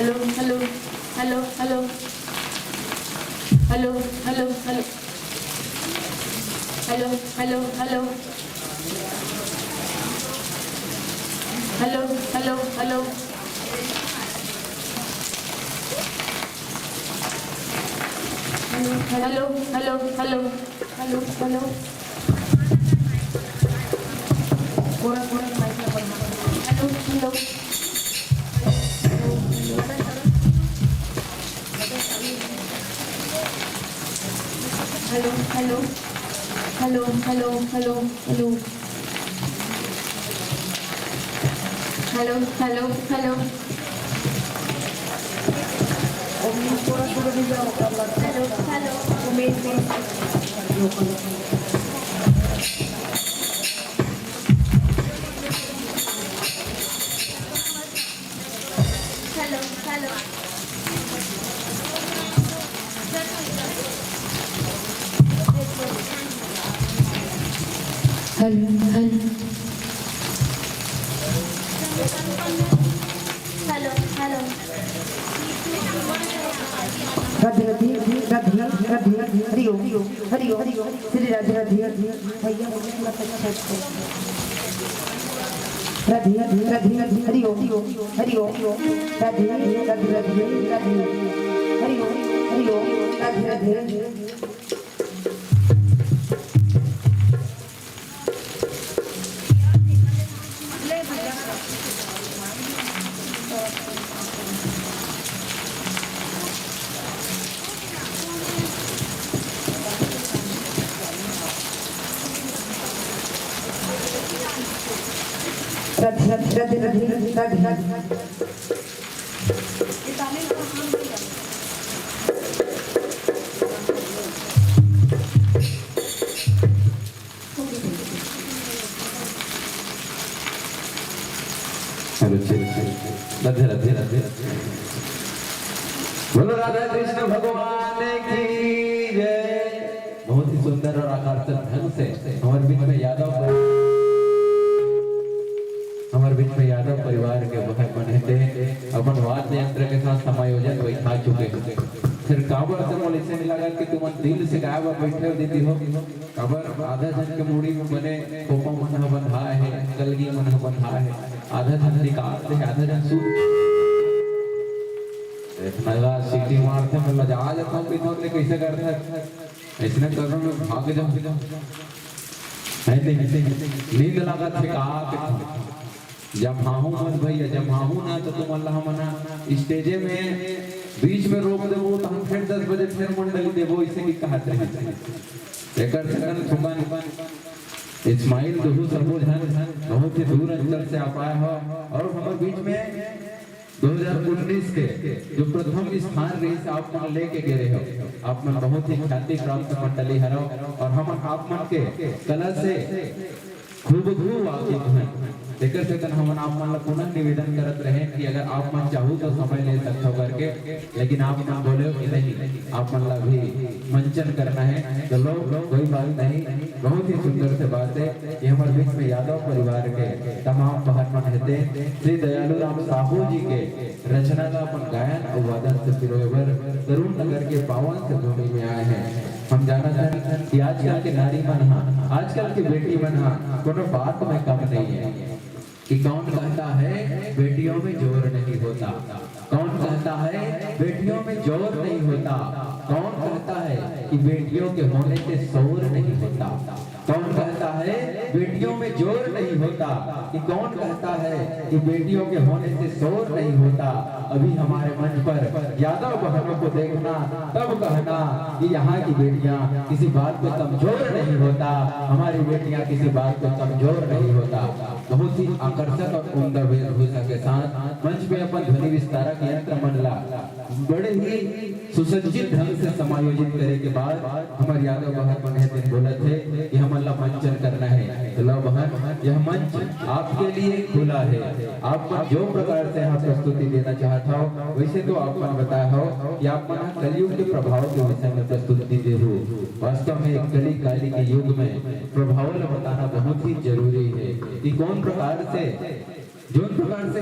Hello, hello, hello, hello, hello, hello, hello, hello, hello, hello, hello, hello, hello, hello, hello, hello, hello, hello. Kurang mic nya apa? Hello, hello. Hello, hello, hello, hello, hello, hello, hello, hello, hello. Hello, hello. Hello, hello. Hello, hello. Hello, hello. Radhe Radhe Radhe Radhe Hari Om Hari Om Shri Radhe Radhe भैया मुझे पूरा अच्छा है Radhe Radhe Radhe Hari Om Hari Om Radhe Radhe Radhe Radhe Hari Om Radhe Radhe Radhe Radhe Radhe Radhe बोलो राधा कृष्ण भगवान की जय। बहुत ही सुंदर और आकर्षक ढंग से हमारे बीच में यादव परिवार के वह बने थे अपन वाद्य यंत्र के साथ समायोजन बैठा चुके हैं। फिर काबर से बोले से लगा कि तुम दिल से गायब बैठे हो दीदी हो काबर आधा जन के मूड़ी में बने खोपा मन बंधा है कलगी मन बंधा है आधा जन निकालते हैं आधा जन सूट नगा सीटी मारते हैं मतलब जा जाता हूँ पिता ने कैसे करते हैं ऐसे करो में भाग जाओ नींद लगा थे कहा जब हाहू मत भैया जब हाहू ना तो तुम अल्लाह मना स्टेजे में बीच में रोक देवो तो हम फिर 10 बजे फिर मंडली देवो इसे की कहते हैं एकर सकन छुपा इस्माइल दोहू सर्वोधन बहुत ही दूर अंचल से आप आए हो और हमारे बीच में 2019 के जो प्रथम स्थान रही से आप मन लेके गए हो आप मन बहुत ही ख्याति प्राप्त मंडली हरो और हम आप मन के कला से खूब वाकिफ हैं तेकर से तन हमन आप मन ला पुनः निवेदन करत रहे कि अगर आप मन चाहू तो समय ले सकते करके, लेकिन आप मन बोले कि नहीं, आप मन ला भी मंचन करना है। चलो कोई बात नहीं, बहुत ही सुंदर से बात है। ये हमारे बीच में यादव परिवार के तमाम बहन मन रहते श्री दयालु राम साहू जी के रचना का अपन गायन और वादन से पिरोवर तरुण नगर के पावन से भूमि में आए हैं। हम जाना चाहते हैं कि आजकल के नारी मन हा, आजकल की बेटी मन हा कोनो बात में कम नहीं है कि कौन कहता है बेटियों में जोर नहीं होता, कौन कहता है बेटियों में जोर नहीं होता, कौन कहता है कि बेटियों के होने से शोर नहीं होता, कौन कहता है बेटियों में जोर नहीं होता, कि कौन कहता है कि बेटियों के होने से शोर नहीं होता। अभी हमारे मंच पर यादव बहनों को देखना तब कहना कि यहाँ की बेटियां किसी बात पे कमजोर नहीं होता, हमारी बेटियां किसी बात पे कमजोर नहीं होता। बहुत ही आकर्षक और उम्दा वेशभूषा के साथ मंच पे अपन ध्वनि विस्तारक यंत्र मंडला बड़े ही सुसज्जित ढंग से समायोजित करे के बाद हमारे यादव बहन मन बोले थे कि हमला मंचन करना है। तो लो बहन, यह मंच आपके लिए खुला है, आप जो प्रकार से आप प्रस्तुति देना चाहता हो वैसे तो आप मन बताया हो कि आप मन कलयुग के प्रभाव के विषय में प्रस्तुति दे हो। वास्तव में कली काली के युग में प्रभाव बताना बहुत ही जरूरी है कि कौन प्रकार से, जो प्रकार से